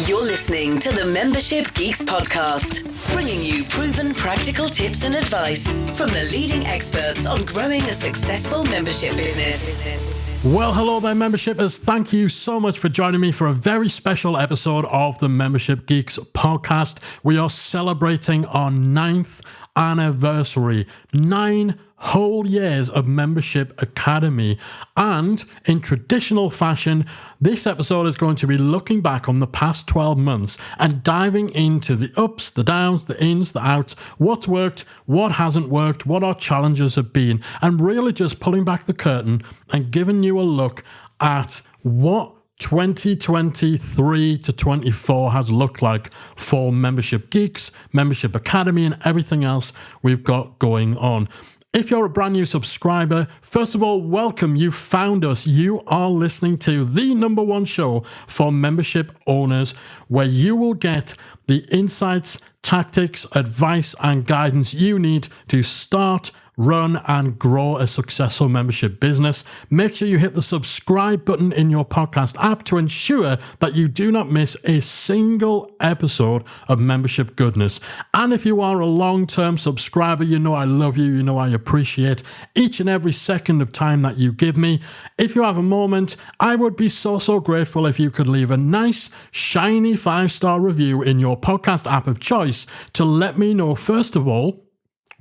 You're listening to the Membership Geeks podcast, bringing you proven practical tips and advice from the leading experts on growing a successful membership business. Well, hello there, membershippers. Thank you so much for joining me for a very special episode of the Membership Geeks podcast. We are celebrating our 9th anniversary. 9 whole years of Membership Academy. And in traditional fashion, this episode is going to be looking back on the past 12 months and diving into the ups, the downs, the ins, the outs, what's worked, what hasn't worked, what our challenges have been, and really just pulling back the curtain and giving you a look at what 2023 to 24 has looked like for Membership Geeks, Membership Academy, and everything else we've got going on. If you're a brand new subscriber, first of all, welcome. You found us. You are listening to the #1 show for membership owners, where you will get the insights, tactics, advice, and guidance you need to start, run, and grow a successful membership business. Make sure you hit the subscribe button in your podcast app to ensure that you do not miss a single episode of membership goodness. And if you are a long-term subscriber, you know I love you, you know I appreciate each and every second of time that you give me. If you have a moment, I would be so grateful if you could leave a nice, shiny 5-star review in your podcast app of choice to let me know, first of all,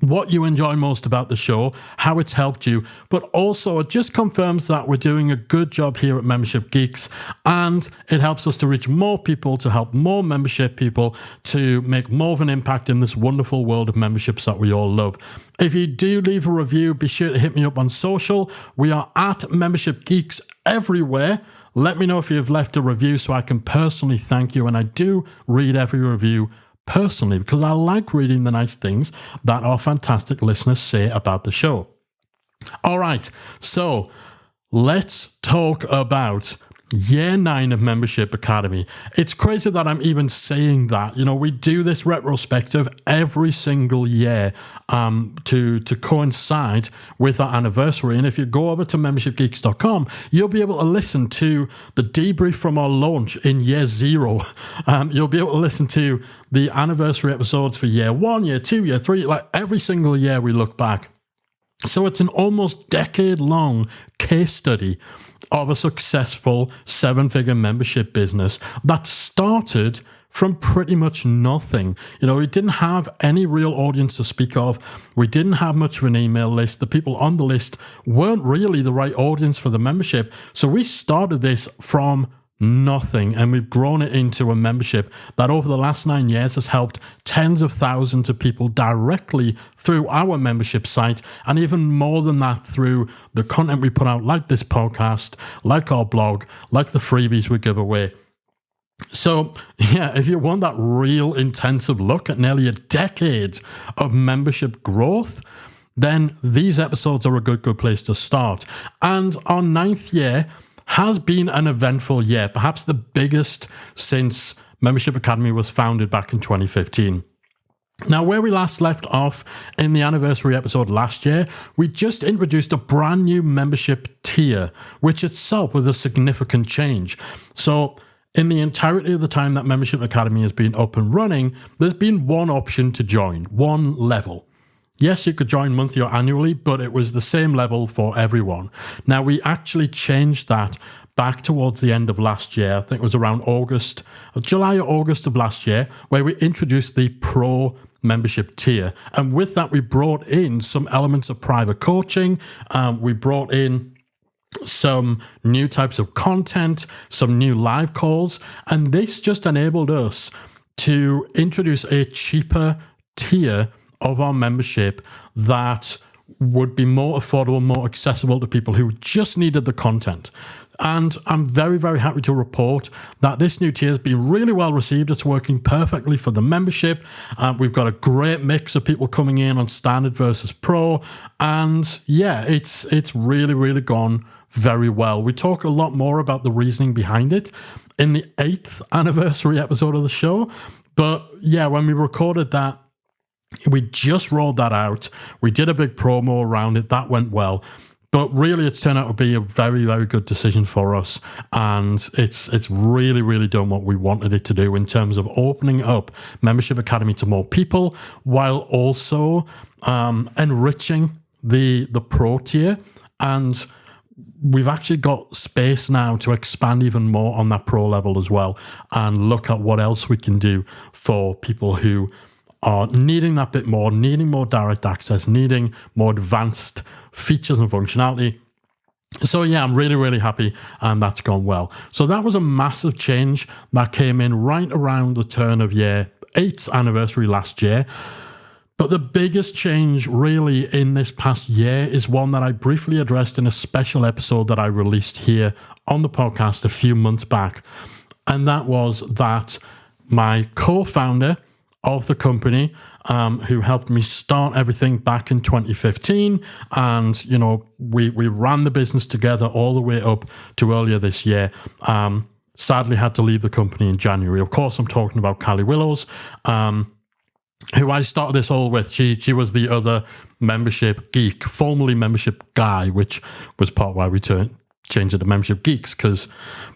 what you enjoy most about the show, how it's helped you, but also it just confirms that we're doing a good job here at Membership Geeks, and it helps us to reach more people, to help more membership people, to make more of an impact in this wonderful world of memberships that we all love. If you do leave a review, be sure to hit me up on social. We are at Membership Geeks everywhere. Let me know if you've left a review so I can personally thank you, and I do read every review personally, because I like reading the nice things that our fantastic listeners say about the show. All right, so let's talk about year 9 of Membership Academy. It's crazy that I'm even saying that. You know, we do this retrospective every single year to coincide with our anniversary. And if you go over to membershipgeeks.com, you'll be able to listen to the debrief from our launch in year 0. You'll be able to listen to the anniversary episodes for year 1, year 2, year 3, like every single year we look back. So it's an almost decade-long case study of a successful 7-figure membership business that started from pretty much nothing. You know, we didn't have any real audience to speak of. We didn't have much of an email list. The people on the list weren't really the right audience for the membership. So we started this from nothing, and we've grown it into a membership that over the last 9 years has helped tens of thousands of people directly through our membership site, and even more than that through the content we put out, like this podcast, like our blog, like the freebies we give away. So yeah, if you want that real intensive look at nearly a decade of membership growth, then these episodes are a good place to start. And our 9th year has been an eventful year, perhaps the biggest since Membership Academy was founded back in 2015. Now, where we last left off in the anniversary episode last year, we just introduced a brand new membership tier, which itself was a significant change. So in the entirety of the time that Membership Academy has been up and running, there's been one option to join, one level. Yes, you could join monthly or annually, but it was the same level for everyone. Now, we actually changed that back towards the end of last year. I think it was around July or August of last year, where we introduced the Pro membership tier. And with that, we brought in some elements of private coaching. We brought in some new types of content, some new live calls, and this just enabled us to introduce a cheaper tier of our membership that would be more affordable, more accessible to people who just needed the content. And I'm very, very happy to report that this new tier has been really well received. It's working perfectly for the membership. We've got a great mix of people coming in on standard versus pro. And yeah, it's really, really gone very well. We talk a lot more about the reasoning behind it in the 8th anniversary episode of the show. But yeah, when we recorded that, we just rolled that out. We did a big promo around it. That went well. But really, it's turned out to be a very, very good decision for us. And it's really, really done what we wanted it to do in terms of opening up Membership Academy to more people, while also enriching the pro tier. And we've actually got space now to expand even more on that pro level as well, and look at what else we can do for people who are needing that bit more, needing more direct access, needing more advanced features and functionality. So yeah, I'm really, really happy, and that's gone well. So that was a massive change that came in right around the turn of year 8's anniversary last year. But the biggest change really in this past year is one that I briefly addressed in a special episode that I released here on the podcast a few months back. And that was that my co-founder of the company, who helped me start everything back in 2015. And, you know, we ran the business together all the way up to earlier this year. Sadly had to leave the company in January. Of course, I'm talking about Callie Willows, who I started this all with. She was the other membership geek, formerly membership guy, which was part why we changed it to membership geeks, because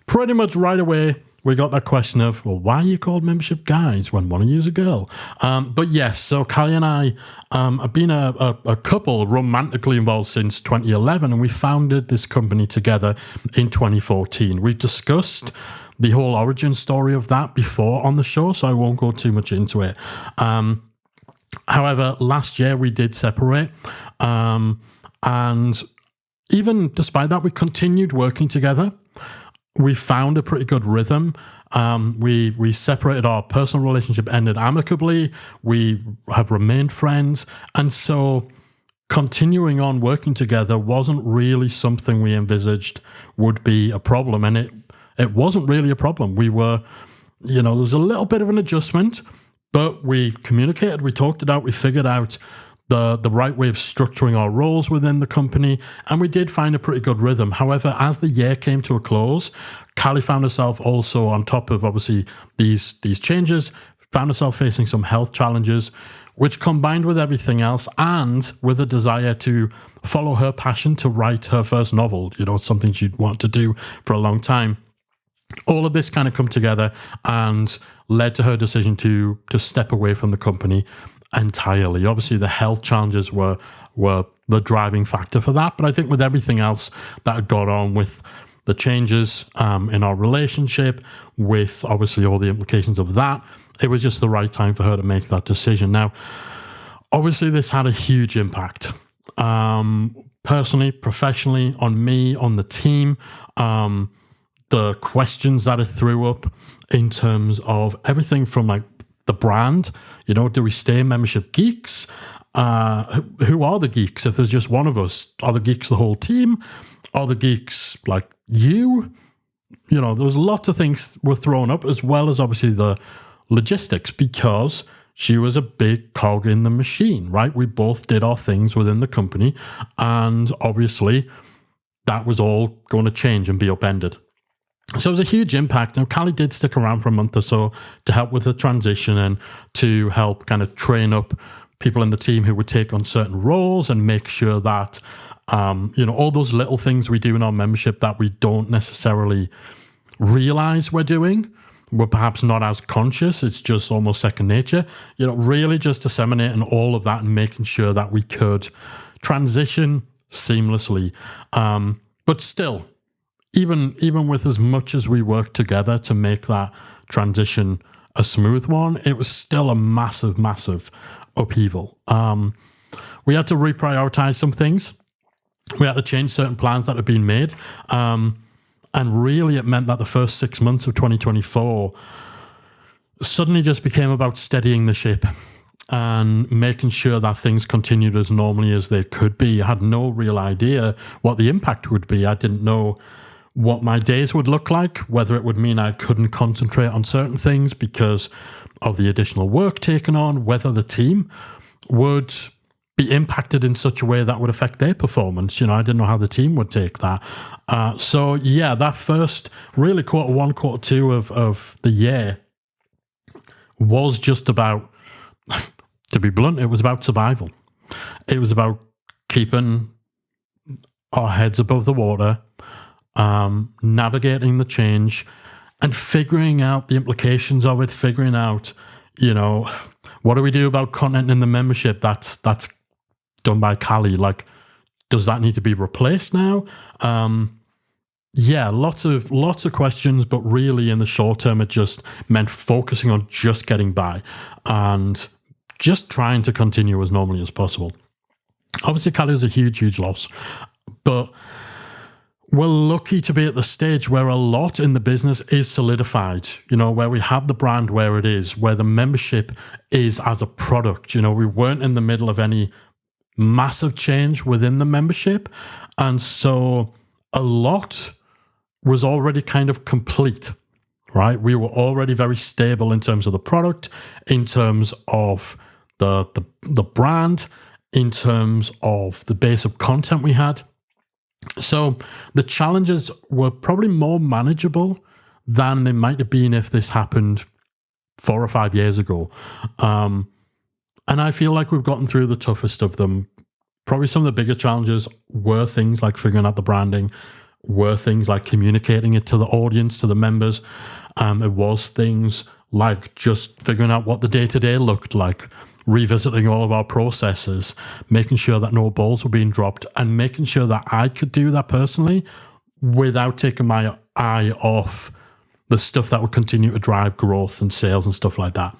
pretty much right away, we got that question of, well, why are you called membership guys when one of you is a girl? But yes, so Callie and I have been a couple romantically involved since 2011, and we founded this company together in 2014. We've discussed the whole origin story of that before on the show, so I won't go too much into it. However, last year we did separate, and even despite that, we continued working together. We found a pretty good rhythm. We separated. Our personal relationship ended amicably. We have remained friends. And so continuing on working together wasn't really something we envisaged would be a problem. And it wasn't really a problem. We were, there was a little bit of an adjustment, but we communicated, we talked it out, we figured out the right way of structuring our roles within the company, and we did find a pretty good rhythm. However, as the year came to a close, Callie found herself also, on top of obviously these changes, found herself facing some health challenges, which combined with everything else and with a desire to follow her passion to write her first novel, something she'd wanted to do for a long time. All of this kind of come together and led to her decision to step away from the company entirely. Obviously, the health challenges were the driving factor for that, but I think with everything else that had gone on, with the changes in our relationship, with obviously all the implications of that, it was just the right time for her to make that decision. Now, obviously, this had a huge impact, personally, professionally, on me, on the team. The questions that it threw up in terms of everything from like the brand, do we stay membership geeks? Who are the geeks? If there's just one of us, are the geeks the whole team? Are the geeks like you? There's lots of things were thrown up, as well as obviously the logistics, because she was a big cog in the machine, right? We both did our things within the company, and obviously that was all going to change and be upended. So it was a huge impact. Now, Callie did stick around for a month or so to help with the transition and to help kind of train up people in the team who would take on certain roles and make sure that, all those little things we do in our membership that we don't necessarily realize we're doing, we're perhaps not as conscious. It's just almost second nature, really just disseminating all of that and making sure that we could transition seamlessly. But still, even with as much as we worked together to make that transition a smooth one, it was still a massive, massive upheaval. We had to reprioritize some things. We had to change certain plans that had been made. And really it meant that the first 6 months of 2024 suddenly just became about steadying the ship and making sure that things continued as normally as they could be. I had no real idea what the impact would be. I didn't know what my days would look like, whether it would mean I couldn't concentrate on certain things because of the additional work taken on, whether the team would be impacted in such a way that would affect their performance. I didn't know how the team would take that. So yeah, that first really quarter one, quarter two of the year was just about, to be blunt, it was about survival. It was about keeping our heads above the water, navigating the change and figuring out the implications of it, figuring out, what do we do about content in the membership that's done by Callie? Like, does that need to be replaced now? Lots of questions, but really in the short term, it just meant focusing on just getting by and just trying to continue as normally as possible. Obviously, Callie is a huge, huge loss, but we're lucky to be at the stage where a lot in the business is solidified, where we have the brand where it is, where the membership is as a product. We weren't in the middle of any massive change within the membership. And so a lot was already kind of complete, right? We were already very stable in terms of the product, in terms of the brand, in terms of the base of content we had. So the challenges were probably more manageable than they might have been if this happened 4 or 5 years ago. And I feel like we've gotten through the toughest of them. Probably some of the bigger challenges were things like figuring out the branding, were things like communicating it to the audience, to the members. It was things like just figuring out what the day-to-day looked like, revisiting all of our processes, making sure that no balls were being dropped, and making sure that I could do that personally without taking my eye off the stuff that would continue to drive growth and sales and stuff like that.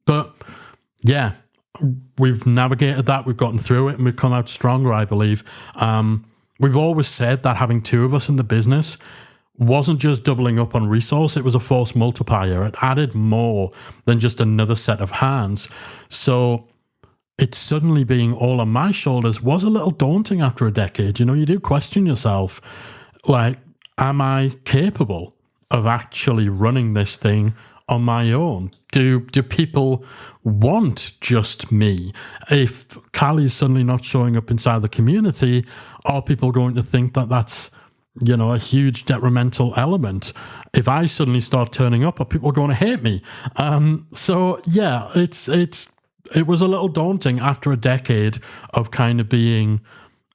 But yeah, we've navigated that, we've gotten through it, and we've come out stronger, I believe. We've always said that having 2 of us in the business wasn't just doubling up on resource, it was a force multiplier. It added more than just another set of hands. So it suddenly being all on my shoulders was a little daunting after a decade. You do question yourself, like, am I capable of actually running this thing on my own? Do people want just me? If Callie's suddenly not showing up inside the community, are people going to think that that's a huge detrimental element? If I suddenly start turning up, are people going to hate me? So yeah, it was a little daunting after a decade of kind of being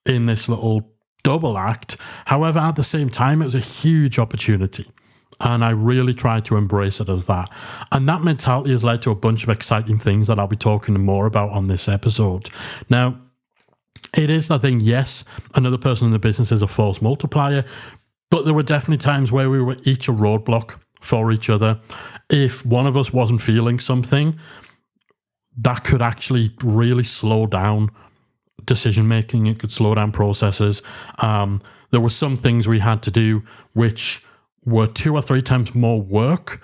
in this little double act. However, at the same time, it was a huge opportunity. And I really tried to embrace it as that. And that mentality has led to a bunch of exciting things that I'll be talking more about on this episode. Now, it is that thing, yes, another person in the business is a force multiplier, but there were definitely times where we were each a roadblock for each other. If one of us wasn't feeling something, that could actually really slow down decision-making. It could slow down processes. There were some things we had to do which were 2 or 3 times more work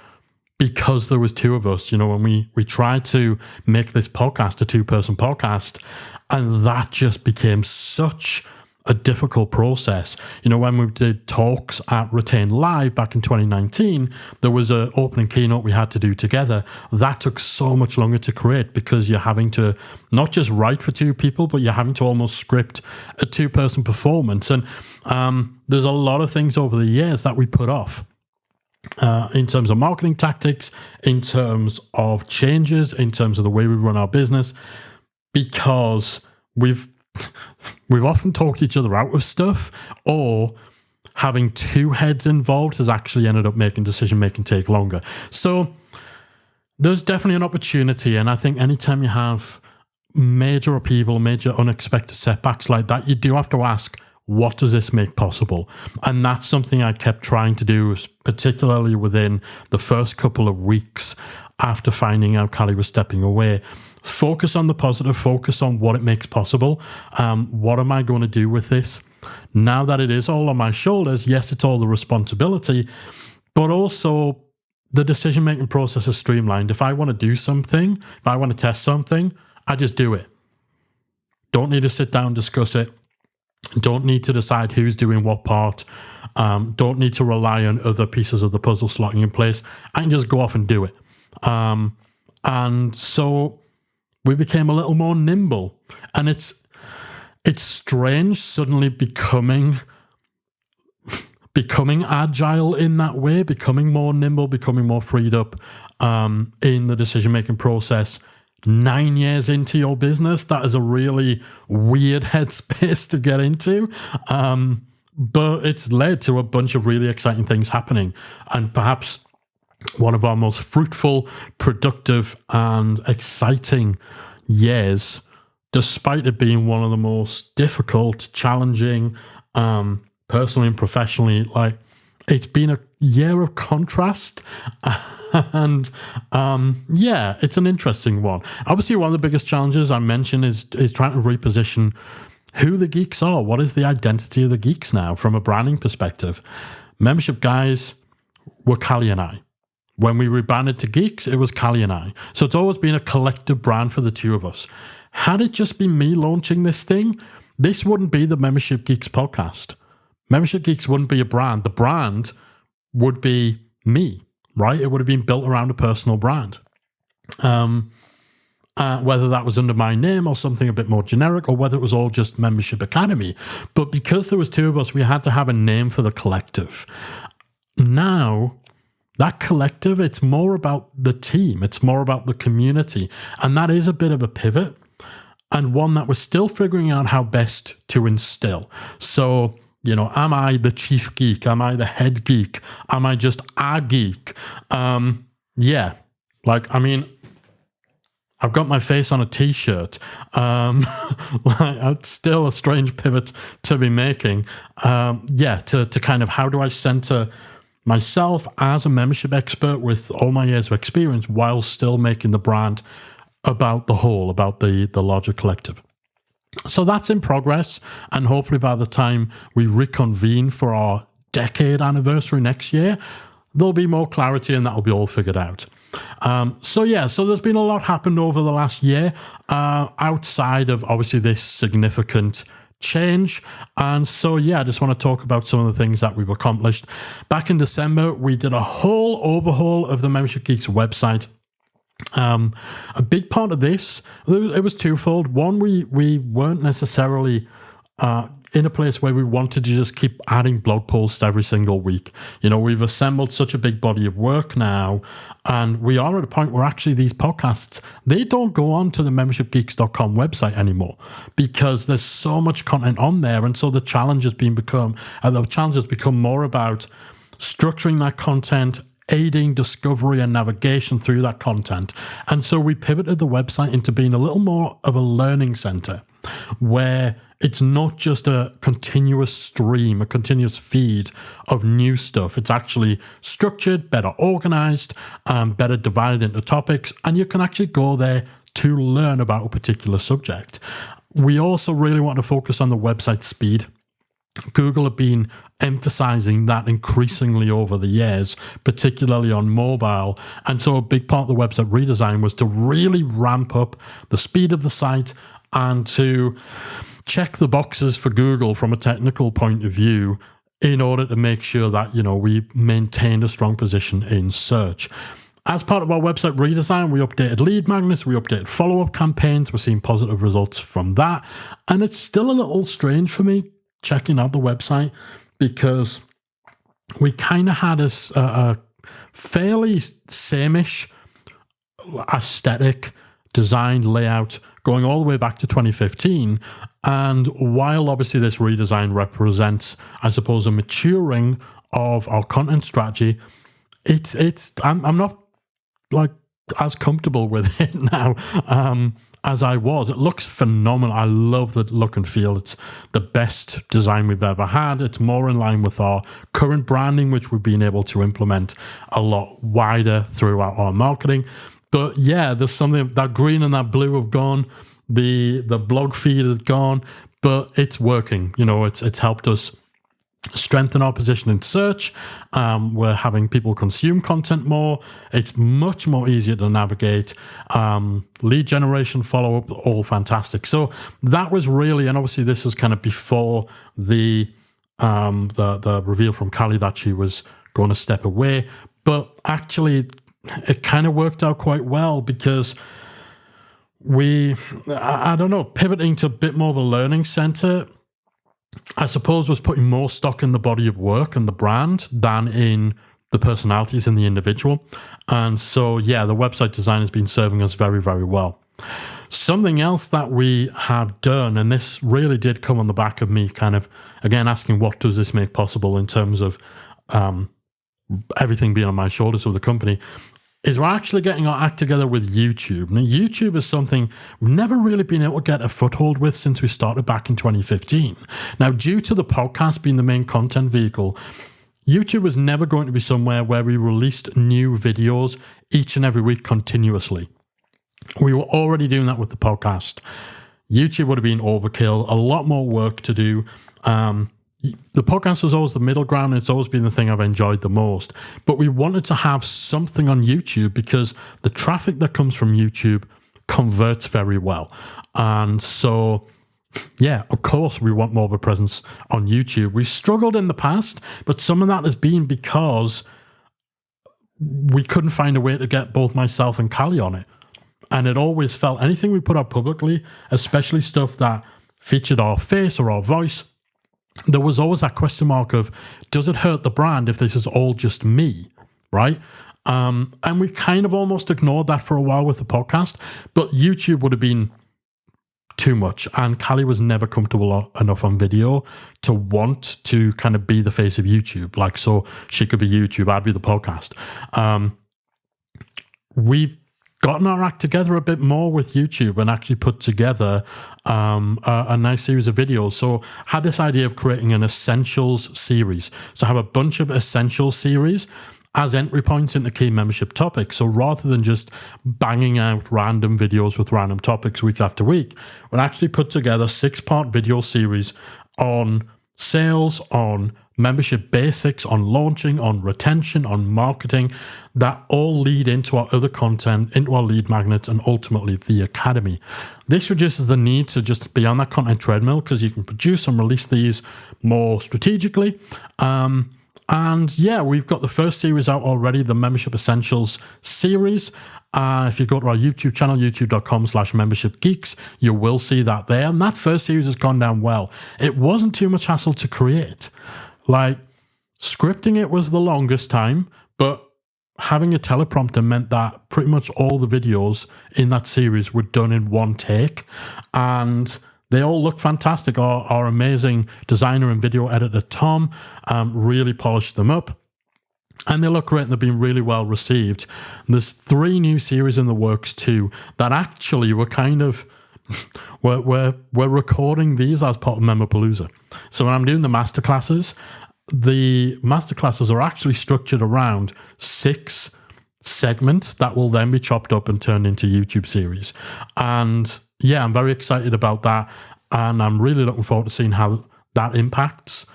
because there was 2 of us. When we tried to make this podcast a 2-person podcast, and that just became such a difficult process. When we did talks at Retain Live back in 2019, there was an opening keynote we had to do together. That took so much longer to create because you're having to not just write for 2 people, but you're having to almost script a 2-person performance. And there's a lot of things over the years that we put off. In terms of marketing tactics, in terms of changes, in terms of the way we run our business, because we've often talked each other out of stuff, or having 2 heads involved has actually ended up making decision-making take longer. So there's definitely an opportunity, and I think anytime you have major upheaval, major unexpected setbacks like that, you do have to ask, what does this make possible? And that's something I kept trying to do, particularly within the first couple of weeks after finding out Callie was stepping away. Focus on the positive, focus on what it makes possible. What am I going to do with this? Now that it is all on my shoulders, yes, it's all the responsibility, but also the decision-making process is streamlined. If I want to do something, if I want to test something, I just do it. Don't need to sit down, discuss it. Don't need to decide who's doing what part. Don't need to rely on other pieces of the puzzle slotting in place. I can just go off and do it. And so we became a little more nimble. And it's strange suddenly becoming agile in that way, becoming more nimble, becoming more freed up in the decision-making process 9 years into your business. That is a really weird headspace to get into. But it's led to a bunch of really exciting things happening. And perhaps one of our most fruitful, productive, and exciting years, despite it being one of the most difficult, challenging, personally and professionally. Like, it's been a year of contrast. And yeah, it's an interesting one. Obviously, one of the biggest challenges I mentioned is trying to reposition who the geeks are. What is the identity of the geeks now from a branding perspective? Membership Guys were Callie and I. When we rebranded to Geeks, it was Callie and I. So it's always been a collective brand for the two of us. Had it just been me launching this thing, this wouldn't be the Membership Geeks podcast. Membership Geeks wouldn't be a brand. The brand would be me, right? It would have been built around a personal brand. Whether that was under my name or something a bit more generic, or whether it was all just Membership Academy. But because there was two of us, we had to have a name for the collective. Now, that collective, it's more about the team. It's more about the community. And that is a bit of a pivot, and one that we're still figuring out how best to instill. So, you know, am I the chief geek? Am I the head geek? Am I just a geek? Yeah. Like, I mean, I've got my face on a t-shirt. It's still a strange pivot to be making. To kind of, how do I center myself as a membership expert with all my years of experience while still making the brand about the whole, about the larger collective. So that's in progress, and hopefully by the time we reconvene for our decade anniversary next year, there'll be more clarity and that'll be all figured out. So there's been a lot happened over the last year, outside of obviously this significant change. And so, I just want to talk about some of the things that we've accomplished. Back in December, we did a whole overhaul of the Membership Geeks website. A big part of this, it was twofold. One, we weren't necessarily in a place where we wanted to just keep adding blog posts every single week. You know, we've assembled such a big body of work now, and we are at a point where actually these podcasts, they don't go on to the membershipgeeks.com website anymore because there's so much content on there. And so the challenge has become more about structuring that content, aiding discovery and navigation through that content. And so we pivoted the website into being a little more of a learning center, where it's not just a continuous stream, a continuous feed of new stuff. It's actually structured, better organized, better divided into topics, and you can actually go there to learn about a particular subject. We also really want to focus on the website speed. Google have been emphasizing that increasingly over the years, particularly on mobile. And so a big part of the website redesign was to really ramp up the speed of the site and to check the boxes for Google from a technical point of view in order to make sure that, you know, we maintained a strong position in search. As part of our website redesign, we updated lead magnets, we updated follow-up campaigns. We're seeing positive results from that. And it's still a little strange for me checking out the website because we kind of had a fairly same-ish aesthetic, design, layout going all the way back to 2015. And while obviously this redesign represents, I suppose, a maturing of our content strategy, I'm not like as comfortable with it now as I was. It looks phenomenal. I love the look and feel. It's the best design we've ever had. It's more in line with our current branding, which we've been able to implement a lot wider throughout our marketing. But yeah, there's something, that green and that blue have gone. The blog feed is gone, but it's working. You know, it's helped us strengthen our position in search. We're having people consume content more. It's much more easier to navigate. Lead generation, follow-up, all fantastic. So that was really, and obviously this was kind of before the reveal from Callie that she was going to step away. But actually, it kind of worked out quite well because I don't know, pivoting to a bit more of a learning center, I suppose, was putting more stock in the body of work and the brand than in the personalities in the individual. And so, yeah, the website design has been serving us very, very well. Something else that we have done, and this really did come on the back of me kind of, again, asking what does this make possible in terms of everything being on my shoulders of the company, is we're actually getting our act together with YouTube. Now, YouTube is something we've never really been able to get a foothold with since we started back in 2015. Now, due to the podcast being the main content vehicle, YouTube was never going to be somewhere where we released new videos each and every week continuously. We were already doing that with the podcast. YouTube would have been overkill, a lot more work to do. The podcast was always the middle ground. It's always been the thing I've enjoyed the most. But we wanted to have something on YouTube because the traffic that comes from YouTube converts very well. And so, yeah, of course, we want more of a presence on YouTube. We struggled in the past, but some of that has been because we couldn't find a way to get both myself and Callie on it. And it always felt anything we put out publicly, especially stuff that featured our face or our voice, there was always that question mark of, does it hurt the brand if this is all just me, right? And we kind of almost ignored that for a while with the podcast, but YouTube would have been too much. And Callie was never comfortable enough on video to want to kind of be the face of YouTube. Like, so she could be YouTube, I'd be the podcast. We've gotten our act together a bit more with YouTube and actually put together a nice series of videos. So I had this idea of creating an essentials series. So I have a bunch of essentials series as entry points into key membership topics. So rather than just banging out random videos with random topics week after week, we'll actually put together 6-part video series on sales, on membership basics, on launching, on retention, on marketing, that all lead into our other content, into our lead magnets, and ultimately the academy. This reduces the need to just be on that content treadmill because you can produce and release these more strategically. And yeah, we've got the first series out already, the Membership Essentials series. If you go to our YouTube channel, youtube.com/membershipgeeks, you will see that there. And that first series has gone down well. It wasn't too much hassle to create. Like, scripting it was the longest time, but having a teleprompter meant that pretty much all the videos in that series were done in one take. And they all look fantastic. Our amazing designer and video editor, Tom, really polished them up. And they look great and they've been really well received. And there's 3 new series in the works too that actually were kind of... We're recording these as part of Memberpalooza. So when I'm doing the masterclasses are actually structured around 6 segments that will then be chopped up and turned into YouTube series. And yeah, I'm very excited about that. And I'm really looking forward to seeing how that impacts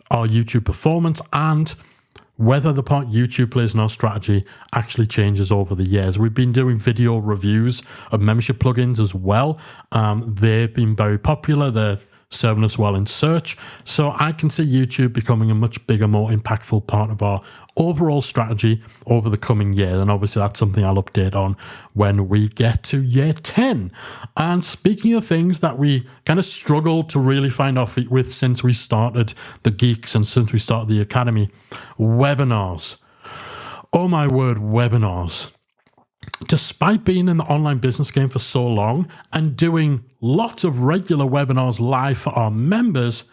our YouTube performance and whether the part YouTube plays in our strategy actually changes over the years. We've been doing video reviews of membership plugins as well. They've been very popular. They're serving us well in search. So I can see YouTube becoming a much bigger, more impactful part of our overall strategy over the coming year. And obviously that's something I'll update on when we get to year 10. And speaking of things that we kind of struggled to really find our feet with since we started the Geeks and since we started the Academy, webinars. Oh my word, webinars. Despite being in the online business game for so long and doing lots of regular webinars live for our members,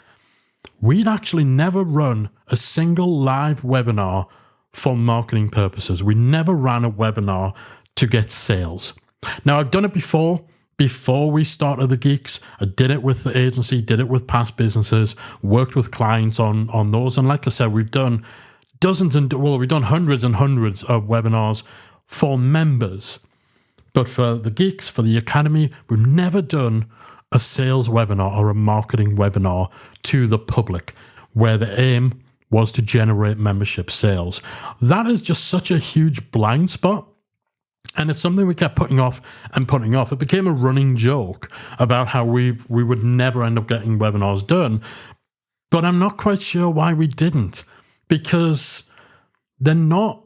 we'd actually never run a single live webinar for marketing purposes. We never ran a webinar to get sales. Now, I've done it before we started the Geeks. I did it with the agency, did it with past businesses, worked with clients on those. And like I said, we've done we've done hundreds and hundreds of webinars for members. But for the Geeks, for the Academy, we've never done a sales webinar or a marketing webinar to the public where the aim was to generate membership sales. That is just such a huge blind spot. And it's something we kept putting off and putting off. It became a running joke about how we would never end up getting webinars done. But I'm not quite sure why we didn't, because they're not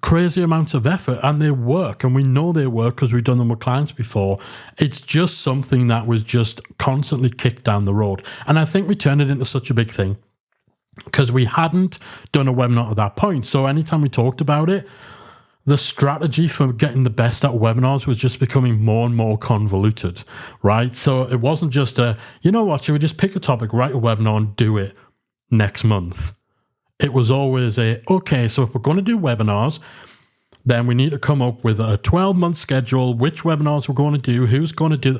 crazy amounts of effort and they work, and we know they work because we've done them with clients before. It's just something that was just constantly kicked down the road. And I think we turned it into such a big thing because we hadn't done a webinar at that point. So anytime we talked about it, the strategy for getting the best out of webinars was just becoming more and more convoluted, right? So it wasn't just you know what, should we just pick a topic, write a webinar and do it next month? It was always okay, so if we're going to do webinars, then we need to come up with a 12-month schedule, which webinars we're going to do, who's going to do.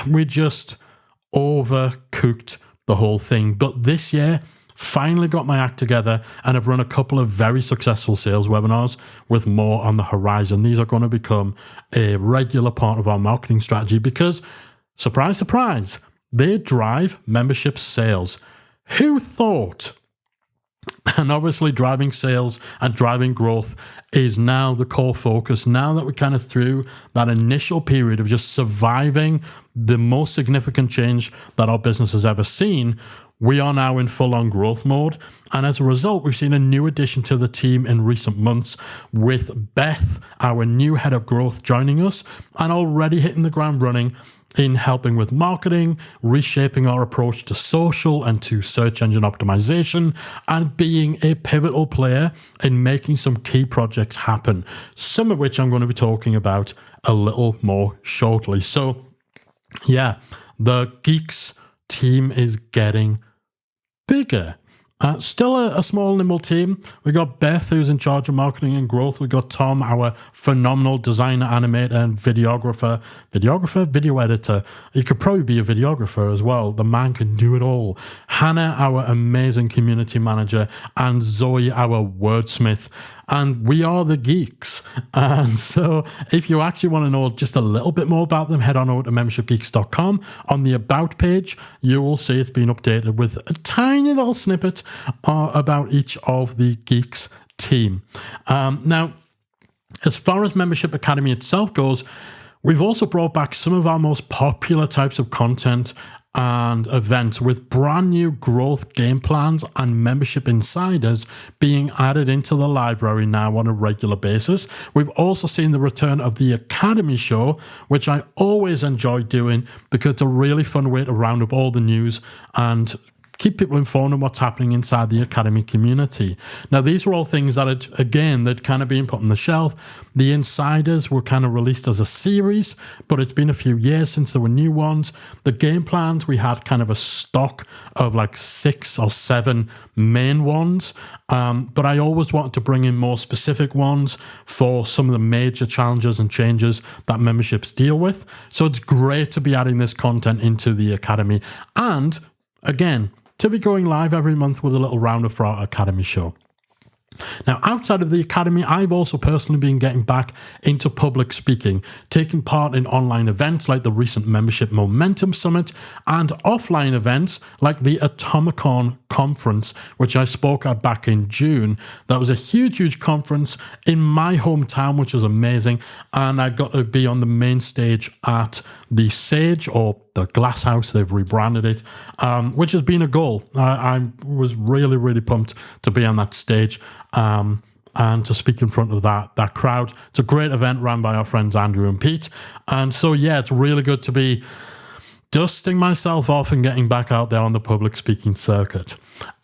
We just overcooked the whole thing. But this year, finally got my act together and have run a couple of very successful sales webinars with more on the horizon. These are going to become a regular part of our marketing strategy because, surprise, surprise, they drive membership sales. Who thought? And obviously driving sales and driving growth is now the core focus. Now that we're kind of through that initial period of just surviving the most significant change that our business has ever seen, we are now in full-on growth mode. And as a result, we've seen a new addition to the team in recent months with Beth, our new head of growth, joining us and already hitting the ground running in helping with marketing, reshaping our approach to social and to search engine optimization, and being a pivotal player in making some key projects happen, some of which I'm going to be talking about a little more shortly. So, yeah, the Geeks team is getting bigger. Still a small, nimble team. We got Beth, who's in charge of marketing and growth. We got Tom, our phenomenal designer, animator, and video editor. He could probably be a videographer as well. The man can do it all. Hannah, our amazing community manager, and Zoe, our wordsmith. And we are the Geeks. And so if you actually want to know just a little bit more about them, head on over to membershipgeeks.com. On the About page, you will see it's been updated with a tiny little snippet about each of the Geeks team. Now, as far as Membership Academy itself goes, we've also brought back some of our most popular types of content and events with brand new growth game plans and membership insiders being added into the library now on a regular basis. We've also seen the return of the Academy show, which I always enjoy doing because it's a really fun way to round up all the news and keep people informed on what's happening inside the Academy community. Now, these are all things that they'd kind of been put on the shelf. The Insiders were kind of released as a series, but it's been a few years since there were new ones. The game plans, we had kind of a stock of like 6 or 7 main ones, but I always wanted to bring in more specific ones for some of the major challenges and changes that memberships deal with. So it's great to be adding this content into the Academy. And again, to be going live every month with a little roundup for our Academy show. Now, outside of the Academy, I've also personally been getting back into public speaking, taking part in online events like the recent Membership Momentum Summit and offline events like the Atomicon Conference, which I spoke at back in June. That was a huge conference in my hometown, which was amazing. And I got to be on the main stage at the Sage, or the Glass House, they've rebranded it, which has been a goal. I was really pumped to be on that stage and to speak in front of that crowd. It's a great event run by our friends Andrew and Pete. And so, yeah, it's really good to be dusting myself off and getting back out there on the public speaking circuit.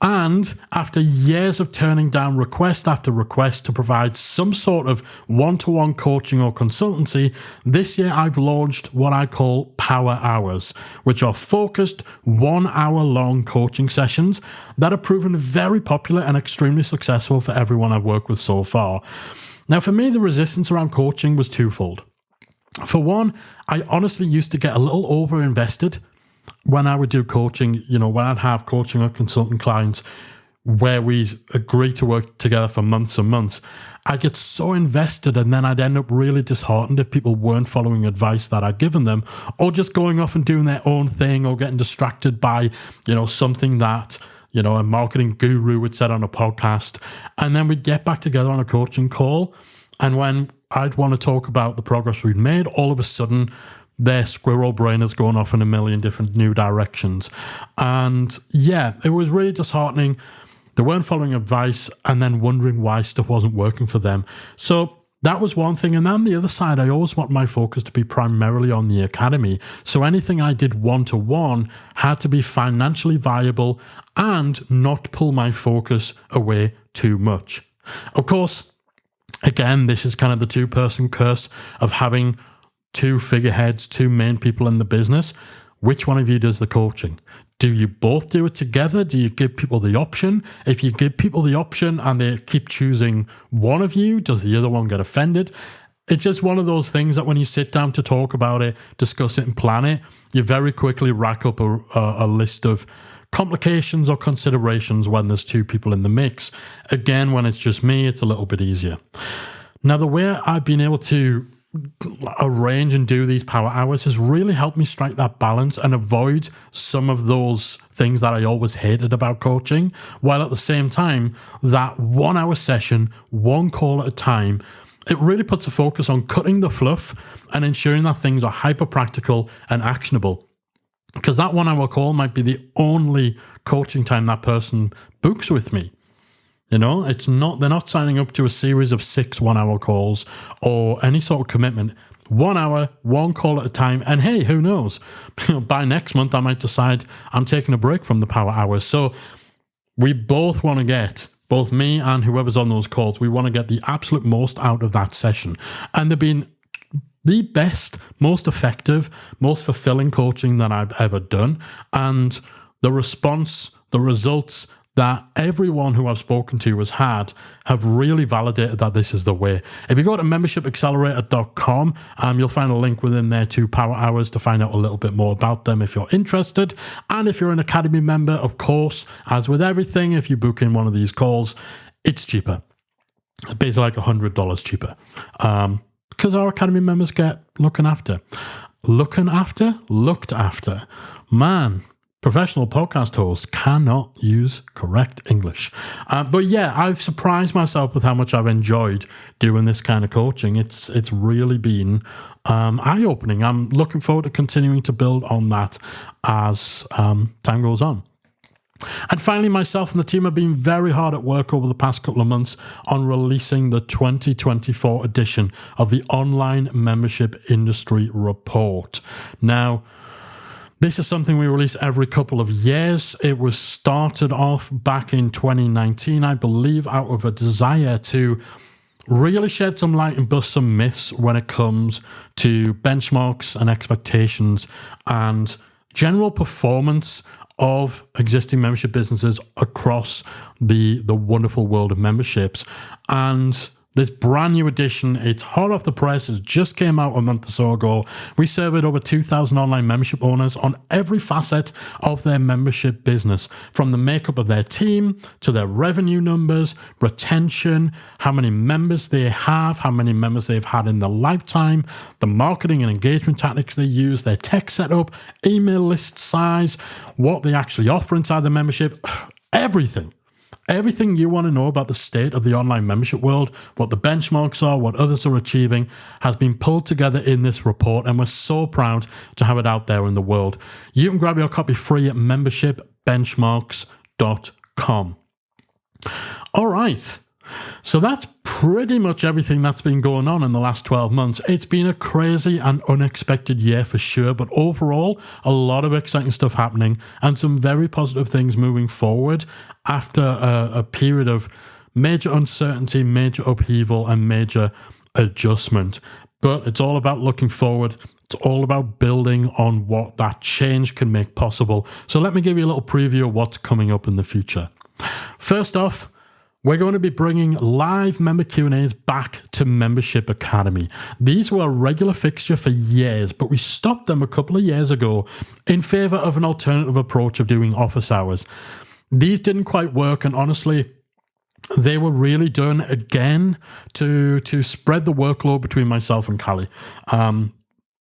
And after years of turning down request after request to provide some sort of one-to-one coaching or consultancy, this year I've launched what I call Power Hours, which are focused 1-hour-long coaching sessions that have proven very popular and extremely successful for everyone I've worked with so far. Now, for me, the resistance around coaching was twofold. For one, I honestly used to get a little over-invested when I would do coaching, when I'd have coaching or consultant clients where we agree to work together for months and months. I'd get so invested and then I'd end up really disheartened if people weren't following advice that I'd given them, or just going off and doing their own thing, or getting distracted by, something that, a marketing guru had said on a podcast. And then we'd get back together on a coaching call. And when I'd want to talk about the progress we'd made, all of a sudden their squirrel brain has gone off in a million different new directions. And yeah, it was really disheartening. They weren't following advice and then wondering why stuff wasn't working for them. So that was one thing. And then the other side, I always want my focus to be primarily on the Academy. So anything I did one-to-one had to be financially viable and not pull my focus away too much. Of course, Again, this is kind of the two-person curse of having two figureheads, two main people in the business. Which one of you does the coaching? Do you both do it together? Do you give people the option? If you give people the option and they keep choosing one of you, does the other one get offended? It's just one of those things that when you sit down to talk about it, discuss it and plan it, you very quickly rack up a list of complications or considerations when there's two people in the mix. Again, when it's just me, it's a little bit easier. Now, the way I've been able to arrange and do these power hours has really helped me strike that balance and avoid some of those things that I always hated about coaching, while at the same time, that 1 hour session, one call at a time, it really puts a focus on cutting the fluff and ensuring that things are hyper practical and actionable. Because that 1 hour call might be the only coaching time that person books with me. You know, they're not signing up to a series of 6 1 hour calls or any sort of commitment. 1 hour, one call at a time. And hey, who knows? By next month, I might decide I'm taking a break from the power hours. So we both want to get, both me and whoever's on those calls, we want to get the absolute most out of that session. And they've been the best, most effective, most fulfilling coaching that I've ever done. And the response, the results that everyone who I've spoken to has had have really validated that this is the way. If you go to membershipaccelerator.com, you'll find a link within there to Power Hours to find out a little bit more about them if you're interested. And if you're an Academy member, of course, as with everything, if you book in one of these calls, it's cheaper. It's basically like $100 cheaper. Because our Academy members get looked after. Man, professional podcast hosts cannot use correct English. But yeah, I've surprised myself with how much I've enjoyed doing this kind of coaching. It's really been eye-opening. I'm looking forward to continuing to build on that as time goes on. And finally, myself and the team have been very hard at work over the past couple of months on releasing the 2024 edition of the Online Membership Industry Report. Now, this is something we release every couple of years. It was started off back in 2019, I believe, out of a desire to really shed some light and bust some myths when it comes to benchmarks and expectations and general performance of existing membership businesses across the wonderful world of memberships. And this brand new edition, it's hot off the press. It just came out a month or so ago. We surveyed over 2,000 online membership owners on every facet of their membership business, from the makeup of their team to their revenue numbers, retention, how many members they have, how many members they've had in their lifetime, the marketing and engagement tactics they use, their tech setup, email list size, what they actually offer inside the membership, everything. Everything you want to know about the state of the online membership world, what the benchmarks are, what others are achieving, has been pulled together in this report, and we're so proud to have it out there in the world. You can grab your copy free at membershipbenchmarks.com. All right. So that's pretty much everything that's been going on in the last 12 months. It's been a crazy and unexpected year for sure, but overall, a lot of exciting stuff happening and some very positive things moving forward after a period of major uncertainty, major upheaval, and major adjustment. But it's all about looking forward. It's all about building on what that change can make possible. So let me give you a little preview of what's coming up in the future. First off, we're going to be bringing live member Q&As back to Membership Academy. These were a regular fixture for years, but we stopped them a couple of years ago in favor of an alternative approach of doing office hours. These didn't quite work, and honestly, they were really done again to spread the workload between myself and Callie.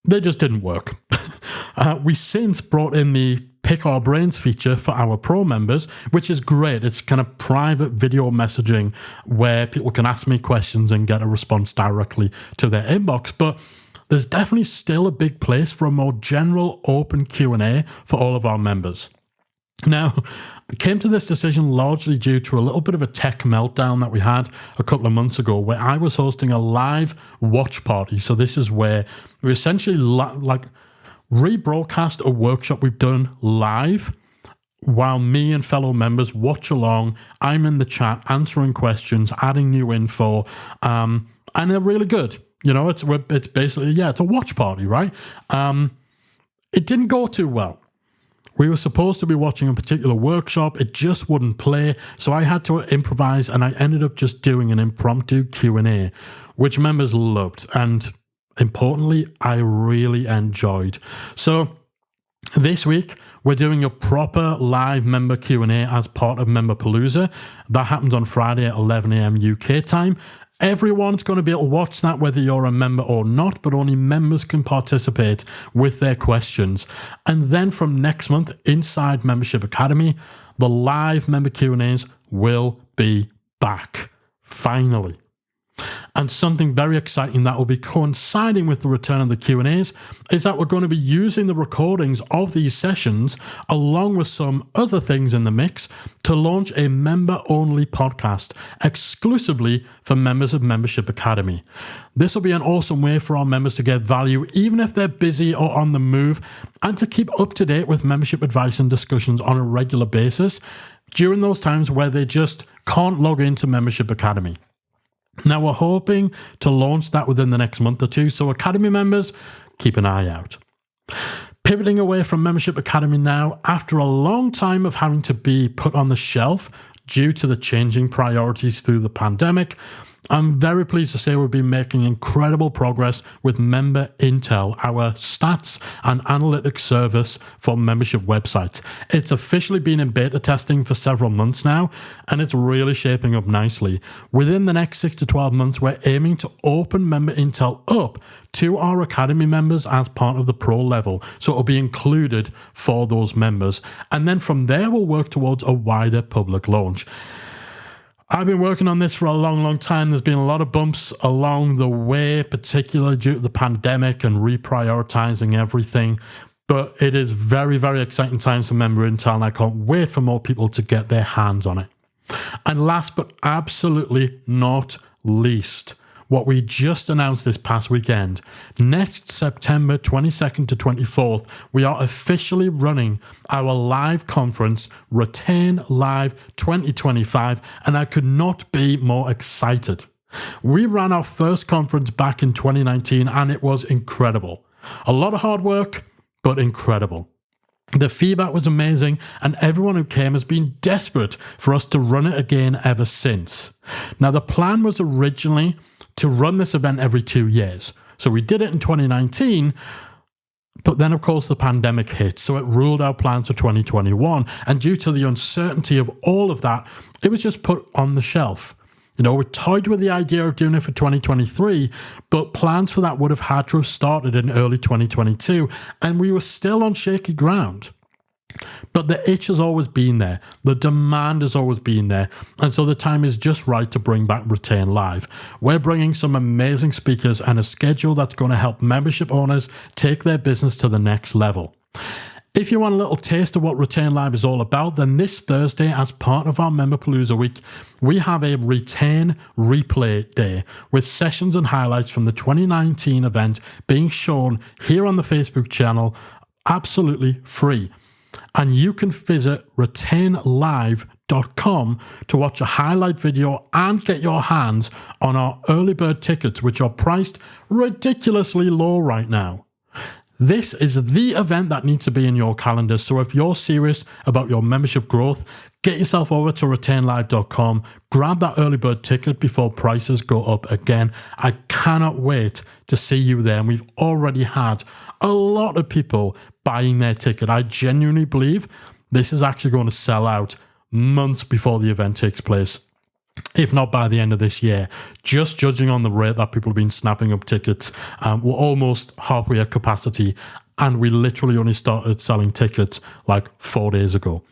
They just didn't work. We since brought in the Pick Our Brains feature for our pro members, which is great. It's kind of private video messaging where people can ask me questions and get a response directly to their inbox. But there's definitely still a big place for a more general open Q&A for all of our members. Now, I came to this decision largely due to a little bit of a tech meltdown that we had a couple of months ago where I was hosting a live watch party. So this is where we essentially rebroadcast a workshop we've done live while me and fellow members watch along. I'm in the chat answering questions, adding new info, and they're really good. You know, it's basically, it's a watch party, right? It didn't go too well. We were supposed to be watching a particular workshop. It just wouldn't play. So I had to improvise, and I ended up just doing an impromptu Q&A, which members loved. And importantly, I really enjoyed. So this week, we're doing a proper live member Q&A as part of Memberpalooza. That happens on Friday at 11 a.m. UK time. Everyone's going to be able to watch that, whether you're a member or not, but only members can participate with their questions. And then from next month, inside Membership Academy, the live member Q&As will be back. Finally. And something very exciting that will be coinciding with the return of the Q&As is that we're going to be using the recordings of these sessions along with some other things in the mix to launch a member-only podcast exclusively for members of Membership Academy. This will be an awesome way for our members to get value even if they're busy or on the move, and to keep up to date with membership advice and discussions on a regular basis during those times where they just can't log into Membership Academy. Now, we're hoping to launch that within the next month or two, so Academy members, keep an eye out. Pivoting away from Membership Academy now, after a long time of having to be put on the shelf due to the changing priorities through the pandemic, I'm very pleased to say we've been making incredible progress with Member Intel, our stats and analytics service for membership websites. It's officially been in beta testing for several months now, and it's really shaping up nicely. Within the next 6 to 12 months, we're aiming to open Member Intel up to our Academy members as part of the Pro level, so it'll be included for those members. And then from there, we'll work towards a wider public launch. I've been working on this for a long time. There's been a lot of bumps along the way, particularly due to the pandemic and reprioritizing everything. But it is very, very exciting times for Member Intel, and I can't wait for more people to get their hands on it. And last but absolutely not least, what we just announced this past weekend. Next September 22nd to 24th, we are officially running our live conference, Retain Live 2025, and I could not be more excited. We ran our first conference back in 2019, and it was incredible. A lot of hard work, but incredible. The feedback was amazing, and everyone who came has been desperate for us to run it again ever since. Now, the plan was originally to run this event every 2 years. So we did it in 2019, but then of course the pandemic hit, so it ruled our plans for 2021. And due to the uncertainty of all of that, it was just put on the shelf. You know, we toyed with the idea of doing it for 2023, but plans for that would have had to have started in early 2022, and we were still on shaky ground. But the itch has always been there. The demand has always been there. And so the time is just right to bring back Retain Live. We're bringing some amazing speakers and a schedule that's going to help membership owners take their business to the next level. If you want a little taste of what Retain Live is all about, then this Thursday, as part of our Memberpalooza week, we have a Retain Replay Day with sessions and highlights from the 2019 event being shown here on the Facebook channel, absolutely free. And you can visit retainlive.com to watch a highlight video and get your hands on our early bird tickets, which are priced ridiculously low right now. This is the event that needs to be in your calendar. So if you're serious about your membership growth, get yourself over to retainlive.com, grab that early bird ticket before prices go up again. I cannot wait to see you there. And we've already had a lot of people buying their ticket. I genuinely believe this is actually going to sell out months before the event takes place, if not by the end of this year. Just judging on the rate that people have been snapping up tickets, we're almost halfway at capacity, and we literally only started selling tickets like 4 days ago.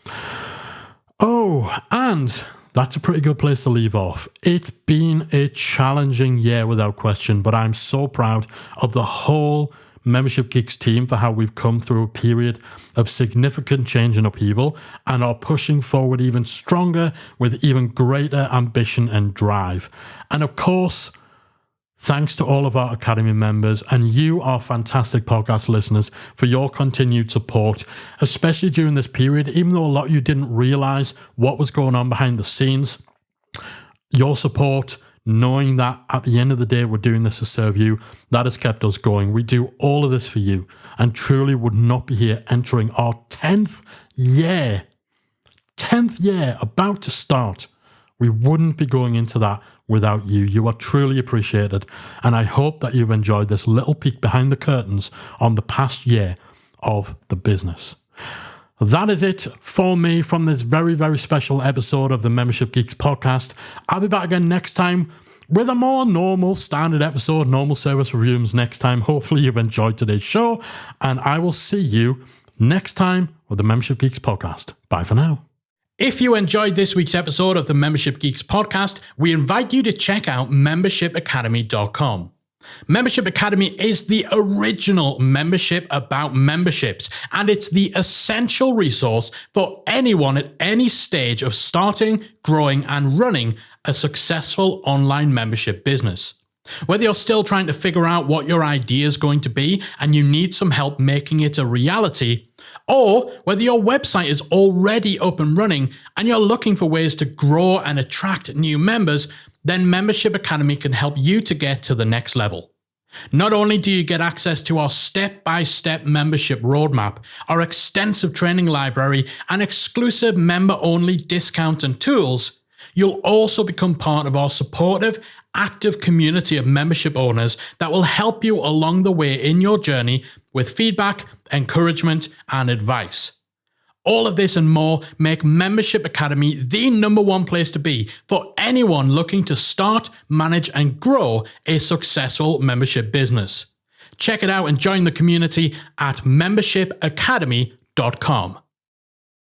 Oh, and that's a pretty good place to leave off. It's been a challenging year without question, but I'm so proud of the whole Membership Geeks team for how we've come through a period of significant change and upheaval and are pushing forward even stronger with even greater ambition and drive. And of course, Thanks to all of our Academy members and you, our fantastic podcast listeners, for your continued support, especially during this period. Even though a lot of you didn't realize what was going on behind the scenes, your support, knowing that at the end of the day we're doing this to serve you, that has kept us going. We do all of this for you and truly would not be here entering our 10th year about to start. We wouldn't be going into that without you. You are truly appreciated, and I hope that you've enjoyed this little peek behind the curtains on the past year of the business. That is it for me from this very, very special episode of the Membership Geeks podcast. I'll be back again next time with a more normal standard episode, normal service reviews next time. Hopefully you've enjoyed today's show, and I will see you next time with the Membership Geeks podcast. Bye for now. If you enjoyed this week's episode of the Membership Geeks podcast, we invite you to check out membershipacademy.com. Membership Academy is the original membership about memberships, and it's the essential resource for anyone at any stage of starting, growing, and running a successful online membership business. Whether you're still trying to figure out what your idea is going to be and you need some help making it a reality, or whether your website is already up and running and you're looking for ways to grow and attract new members, then Membership Academy can help you to get to the next level. Not only do you get access to our step-by-step membership roadmap, our extensive training library, and exclusive member-only discount and tools, you'll also become part of our supportive, active community of membership owners that will help you along the way in your journey with feedback, encouragement, and advice. All of this and more make Membership Academy the #1 place to be for anyone looking to start, manage, and grow a successful membership business. Check it out and join the community at membershipacademy.com.